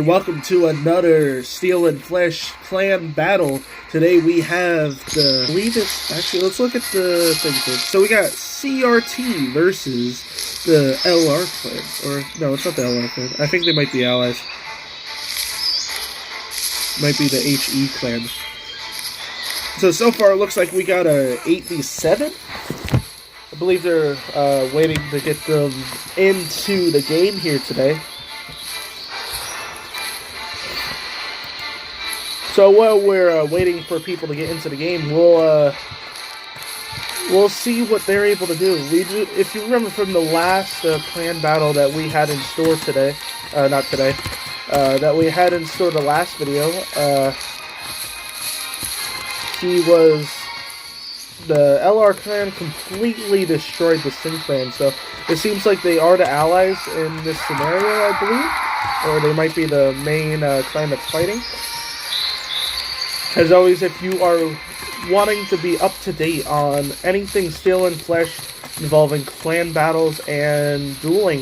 Welcome to another Steel and Flesh clan battle. Today we have the, I believe it's, actually let's look at the thing first. So we got CRT versus the LR clan, or no, it's not the LR clan. I think they might be allies. Might be the HE clan. So far it looks like we got a 8v7. I believe they're waiting to get them into the game here today. So while we're waiting for people to get into the game, we'll see what they're able to do. If you remember from the last clan battle that we had in store today, that we had in store the last video, the LR clan completely destroyed the Sin clan. So it seems like they are the allies in this scenario, I believe, or they might be the main clan that's fighting. As always, if you are wanting to be up to date on anything Steel and Flesh involving clan battles and dueling,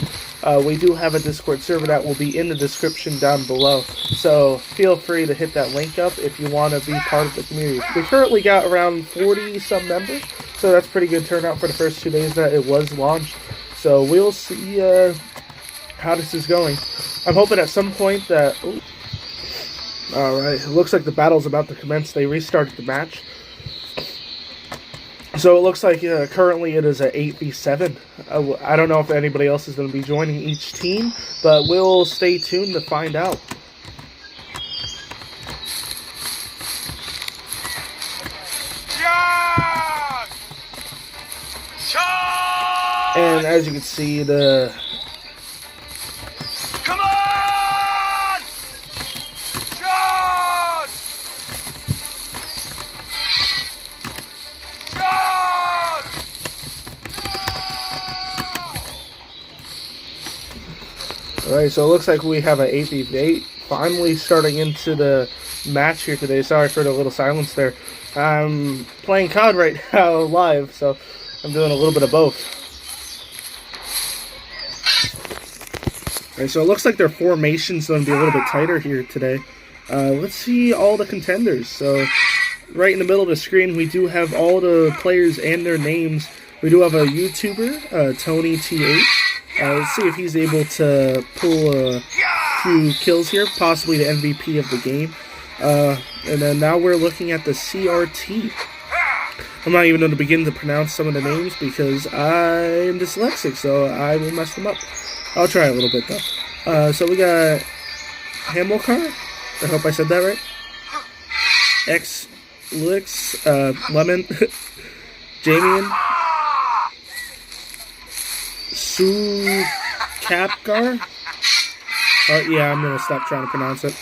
we do have a Discord server that will be in the description down below. So feel free to hit that link up if you want to be part of the community. We currently got around 40-some members, so that's pretty good turnout for the first 2 days that it was launched. So we'll see how this is going. I'm hoping at some point that... Alright, it looks like the battle's about to commence. They restarted the match. So it looks like currently it is a 8v7. I don't know if anybody else is going to be joining each team, but we'll stay tuned to find out. And as you can see, the... Alright, so it looks like we have an 8v8 finally starting into the match here today. Sorry for the little silence there. I'm playing COD right now live, so I'm doing a little bit of both. Alright, so it looks like their formation's going to be a little bit tighter here today. Let's see all the contenders. So right in the middle of the screen, we do have all the players and their names. We do have a YouTuber, Tony TH. Let's see if he's able to pull a few kills here, possibly the MVP of the game. And then now we're looking at the CRT. I'm not even going to begin to pronounce some of the names because I am dyslexic, so I will mess them up. I'll try a little bit though. So we got Hamilcar. I hope I said that right. X-Lix, Lemon, Jamian. Capgar? Yeah, I'm gonna stop trying to pronounce it.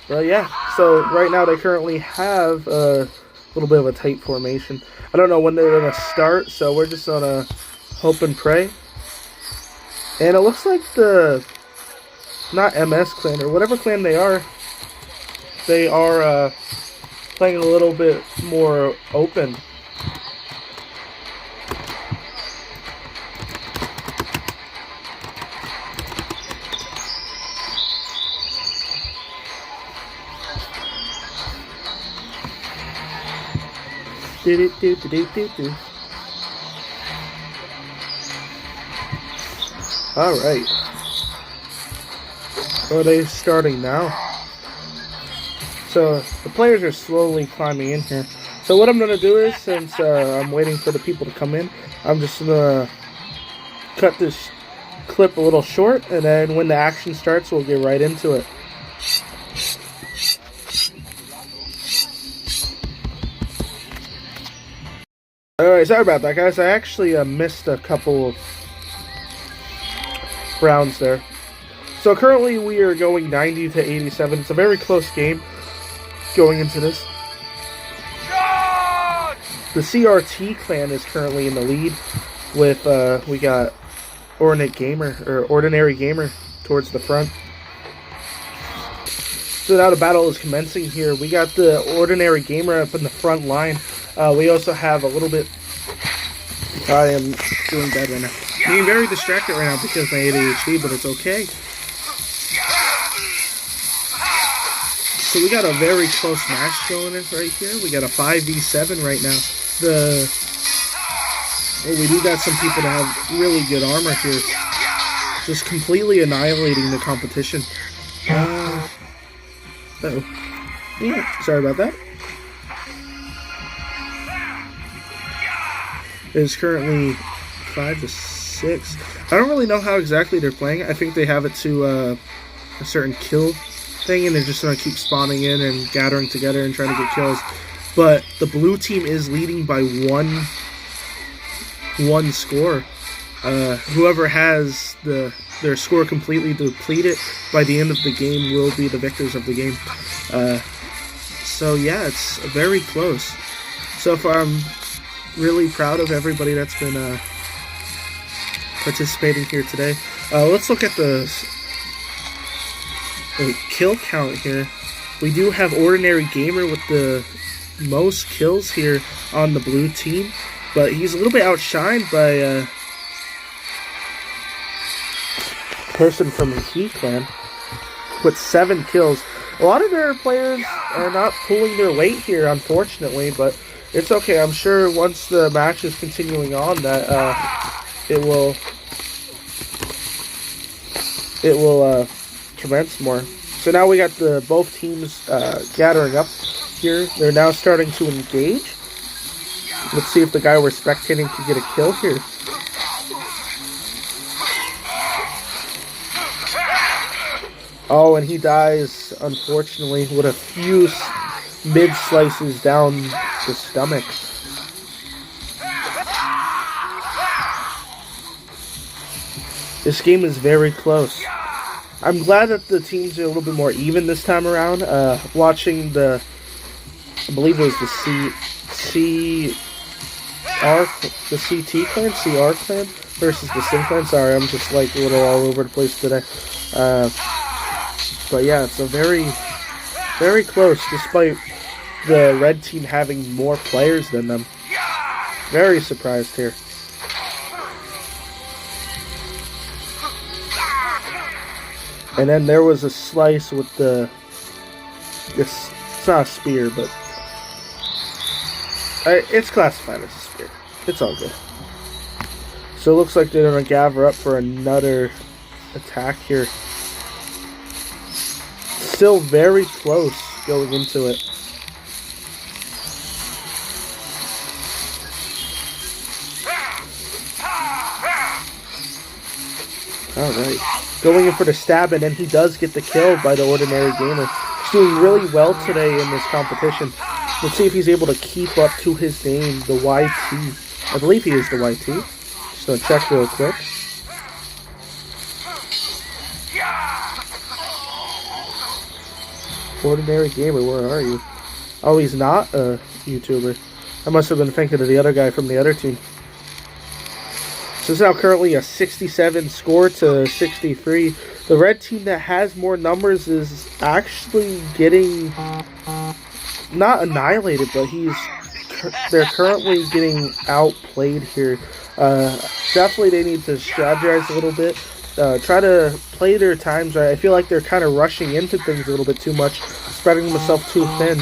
But yeah, so right now they currently have a little bit of a tight formation. I don't know when they're gonna start, so we're just gonna hope and pray. And it looks like the, not MS clan, or whatever clan they are playing a little bit more open. Alright. Are they starting now? So, the players are slowly climbing in here. So what I'm going to do is, since I'm waiting for the people to come in, I'm just going to cut this clip a little short, and then when the action starts, we'll get right into it. Alright, sorry about that, guys. I actually missed a couple of rounds there. So currently we are going 90 to 87. It's a very close game going into this. The CRT clan is currently in the lead with, we got Ordinary Gamer towards the front. So now the battle is commencing here. We got the Ordinary Gamer up in the front line. We also have a little bit... I am doing bad right now. Being very distracted right now because of my ADHD, but it's okay. So we got a very close match going in right here. We got a 5v7 right now. We do got some people that have really good armor here. Just completely annihilating the competition. Yeah, sorry about that. It is currently 5-6. I don't really know how exactly they're playing. I think they have it to a certain kill thing, and they're just going to keep spawning in and gathering together and trying to get kills. But the blue team is leading by one score. Whoever has their score completely depleted by the end of the game will be the victors of the game. So yeah, it's very close. So far, I'm really proud of everybody that's been participating here today. Let's look at the kill count here. We do have Ordinary Gamer with the most kills here on the blue team, but he's a little bit outshined by a person from the Heat clan with 7 kills. A lot of their players are not pulling their weight here, unfortunately, but it's okay. I'm sure once the match is continuing on that it will commence more. So now we got both teams gathering up here. They're now starting to engage. Let's see if the guy we're spectating can get a kill here. Oh, and he dies, unfortunately, with a few mid-slices down the stomach. This game is very close. I'm glad that the teams are a little bit more even this time around. Watching I believe it was the CT clan, CR clan versus the Sim clan. Sorry, I'm just like a little all over the place today. But yeah, it's a very, very close, despite the red team having more players than them. Very surprised here. And then there was a slice with it's not a spear, but it's classified as a spear. It's all good. So it looks like they're going to gather up for another attack here. Still very close going into it. Alright. Going in for the stab, and then he does get the kill by the Ordinary Gamer. He's doing really well today in this competition. Let's see if he's able to keep up to his name, the YT. I believe he is the YT. Just gonna check real quick. Ordinary Gamer, where are you? Oh, he's not a YouTuber. I must have been thinking of the other guy from the other team. So it's now currently a 67 score to 63. The red team that has more numbers is actually getting not annihilated, but they're currently getting outplayed here. Definitely they need to strategize a little bit. Try to play their times right. I feel like they're kind of rushing into things a little bit too much, spreading themselves too thin.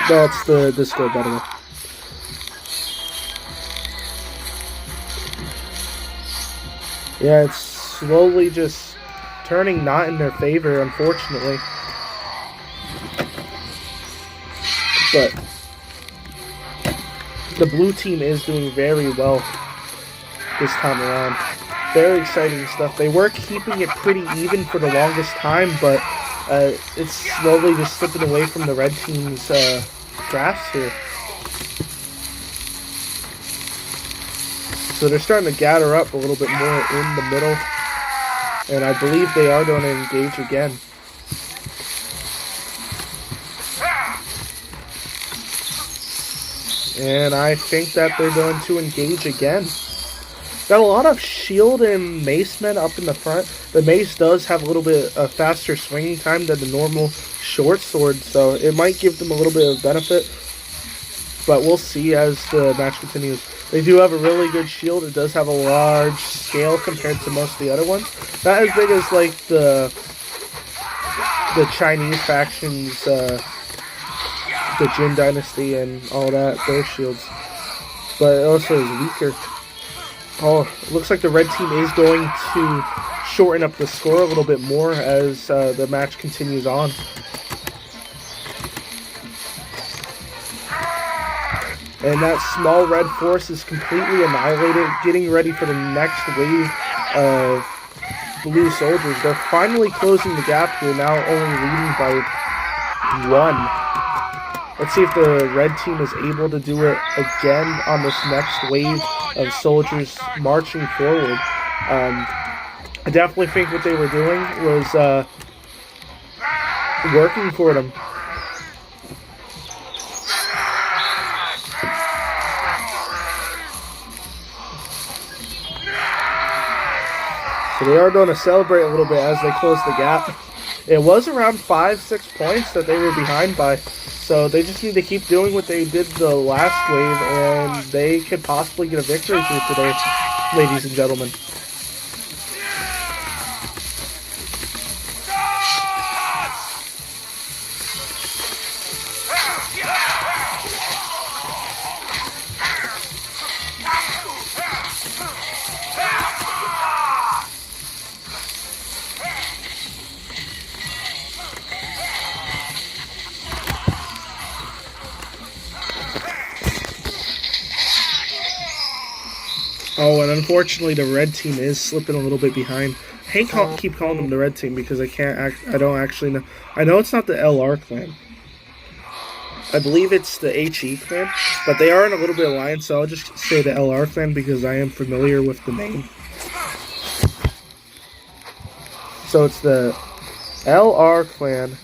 That's the Discord, by the way. Yeah, it's slowly just turning not in their favor, unfortunately. But the blue team is doing very well this time around. Very exciting stuff. They were keeping it pretty even for the longest time, but it's slowly just slipping away from the red team's drafts here. So they're starting to gather up a little bit more in the middle, and I believe they are going to engage again. And I think that they're going to engage again. Got a lot of shield and mace men up in the front. The mace does have a little bit faster swinging time than the normal short sword, so it might give them a little bit of benefit. But we'll see as the match continues. They do have a really good shield. It does have a large scale compared to most of the other ones. Not as big as like the the Chinese factions, the Jin Dynasty and all that, their shields. But it also is weaker. Oh, it looks like the red team is going to shorten up the score a little bit more as the match continues on. And that small red force is completely annihilated, getting ready for the next wave of blue soldiers. They're finally closing the gap here, now only leading by 1. Let's see if the red team is able to do it again on this next wave of soldiers marching forward. I definitely think what they were doing was working for them. So they are going to celebrate a little bit as they close the gap. It was around 5-6 points that they were behind by. So they just need to keep doing what they did the last wave, and they could possibly get a victory here today, ladies and gentlemen. Oh, and unfortunately, the red team is slipping a little bit behind. I hate keep calling them the red team because I don't actually know. I know it's not the LR clan. I believe it's the HE clan, but they are in a little bit of alliance, so I'll just say the LR clan because I am familiar with the name. So it's the LR clan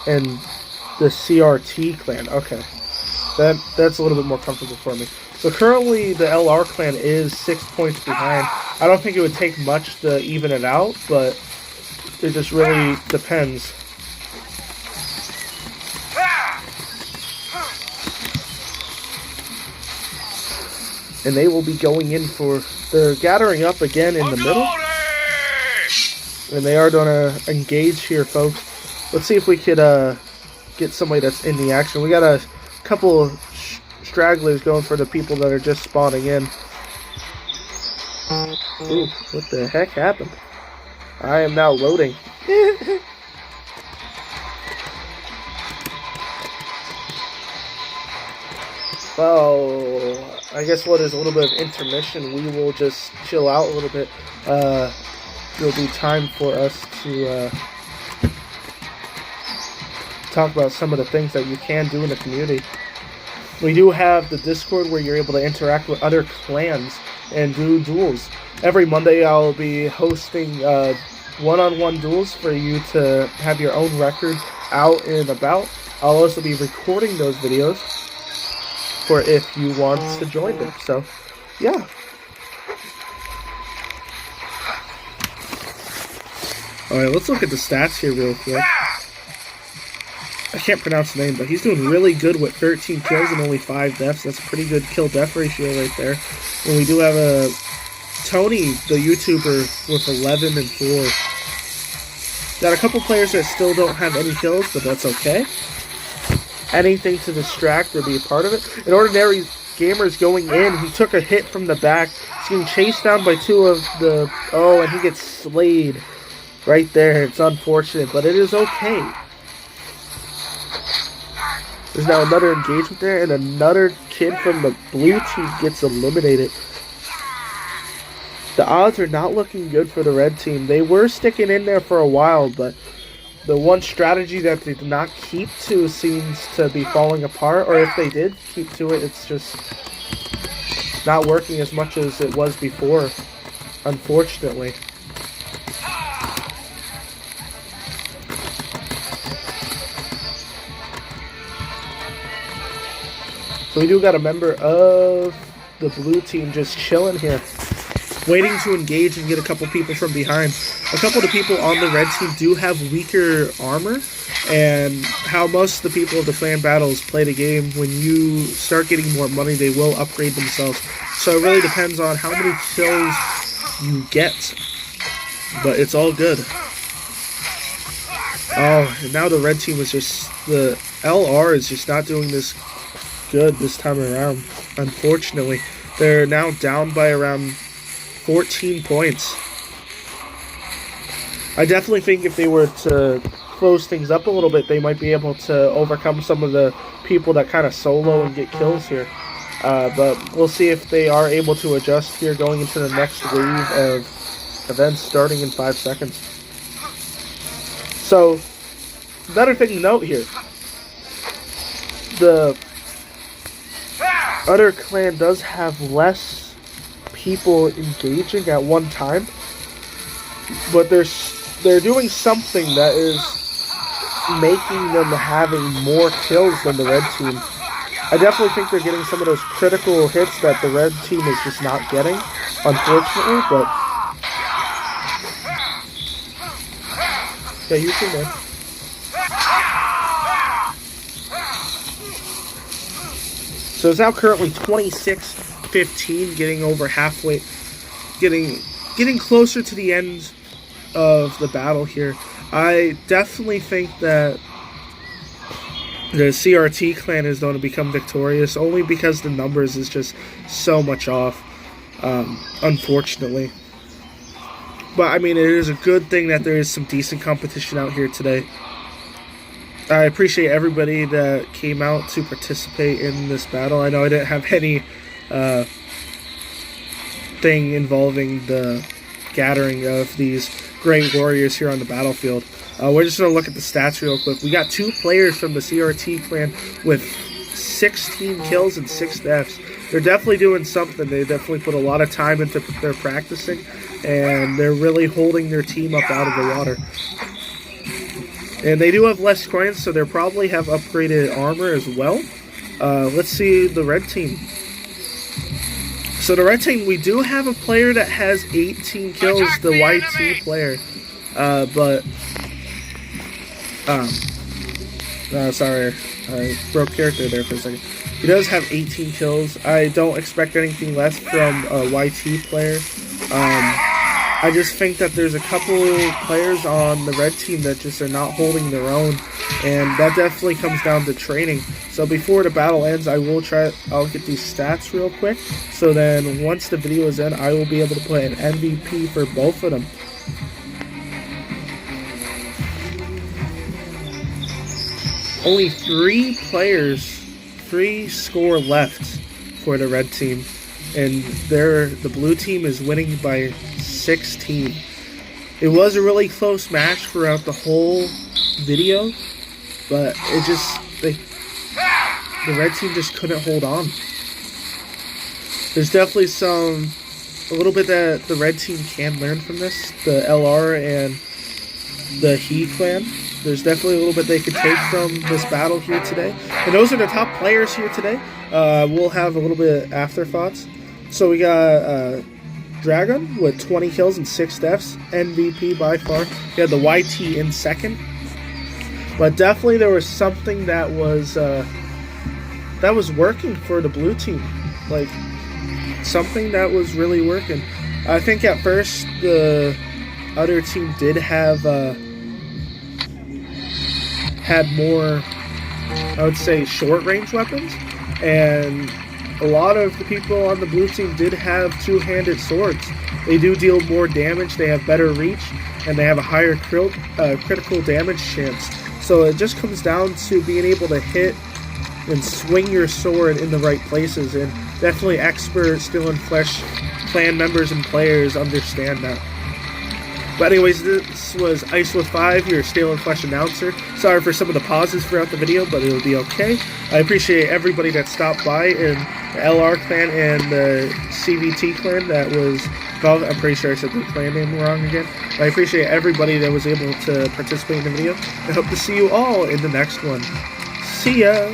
and the CRT clan. Okay, that's a little bit more comfortable for me. So currently the LR clan is 6 points behind. I don't think it would take much to even it out, but it just really depends. And they will be going in for... They're gathering up again in the middle. And they are going to engage here, folks. Let's see if we could get somebody that's in the action. We got a couple of stragglers going for the people that are just spawning in. Ooh, what the heck happened? I am now loading. Well, I guess what is a little bit of intermission, we will just chill out a little bit. It'll be time for us to talk about some of the things that you can do in the community. We do have the Discord where you're able to interact with other clans and do duels. Every Monday I'll be hosting one-on-one duels for you to have your own record out and about. I'll also be recording those videos for if you want to join them. So, yeah. Alright, let's look at the stats here real quick. I can't pronounce the name, but he's doing really good with 13 kills and only 5 deaths. That's a pretty good kill-death ratio right there. And we do have a Tony, the YouTuber, with 11 and 4. Got a couple players that still don't have any kills, but that's okay. Anything to distract or be a part of it. An ordinary gamer's going in. He took a hit from the back. He's getting chased down by 2 of the... Oh, and he gets slayed right there. It's unfortunate, but it is okay. There's now another engagement there, and another kid from the blue team gets eliminated. The odds are not looking good for the red team. They were sticking in there for a while, but the one strategy that they did not keep to seems to be falling apart, or if they did keep to it, it's just not working as much as it was before, unfortunately. So we do got a member of the blue team just chilling here, waiting to engage and get a couple people from behind. A couple of the people on the red team do have weaker armor, and how most of the people of the clan battles play the game, when you start getting more money, they will upgrade themselves. So it really depends on how many kills you get, but it's all good. Oh, and now the red team is just, the LR is just not doing this good this time around, unfortunately. They're now down by around 14 points. I definitely think if they were to close things up a little bit, they might be able to overcome some of the people that kind of solo and get kills here. But we'll see if they are able to adjust here going into the next wave of events starting in 5 seconds. So, another thing to note here. The other clan does have less people engaging at one time, but they're doing something that is making them having more kills than the red team. I definitely think they're getting some of those critical hits that the red team is just not getting, unfortunately, but yeah, you too, man. So it's now currently 26-15, getting over halfway, getting closer to the end of the battle here. I definitely think that the CRT clan is going to become victorious, only because the numbers is just so much off, unfortunately. But, I mean, it is a good thing that there is some decent competition out here today. I appreciate everybody that came out to participate in this battle. I know I didn't have any thing involving the gathering of these great warriors here on the battlefield. We're just going to look at the stats real quick. We got 2 players from the CRT clan with 16 kills and 6 deaths. They're definitely doing something. They definitely put a lot of time into their practicing, and they're really holding their team up out of the water. And they do have less coins, so they probably have upgraded armor as well. Let's see the red team. So the red team, we do have a player that has 18 kills, the YT player. Sorry, I broke character there for a second. He does have 18 kills. I don't expect anything less from a YT player. I just think that there's a couple players on the red team that just are not holding their own, and that definitely comes down to training. So before the battle ends, I'll get these stats real quick, so then once the video is in, I will be able to put an MVP for both of them. Only 3 score left for the red team, and the blue team is winning by 16. It was a really close match throughout the whole video, but it just the red team just couldn't hold on. There's definitely a little bit that the red team can learn from this, the LR and the He clan. There's definitely a little bit they could take from this battle here today. And those are the top players here today. We'll have a little bit of afterthoughts. So we got Dragon with 20 kills and 6 deaths. MVP by far. We had the YT in second. But definitely there was something that was working for the blue team. Like, something that was really working. I think at first the other team did have had more, I would say, short-range weapons, and a lot of the people on the blue team did have two-handed swords. They do deal more damage, they have better reach, and they have a higher critical damage chance. So it just comes down to being able to hit and swing your sword in the right places, and definitely expert Steel and Flesh clan members and players understand that. But anyways, this was ICEWOLF 5, your Steel and Flesh announcer. Sorry for some of the pauses throughout the video, but it'll be okay. I appreciate everybody that stopped by in the LR clan and the CVT clan that was involved. I'm pretty sure I said the clan name wrong again. But I appreciate everybody that was able to participate in the video. I hope to see you all in the next one. See ya!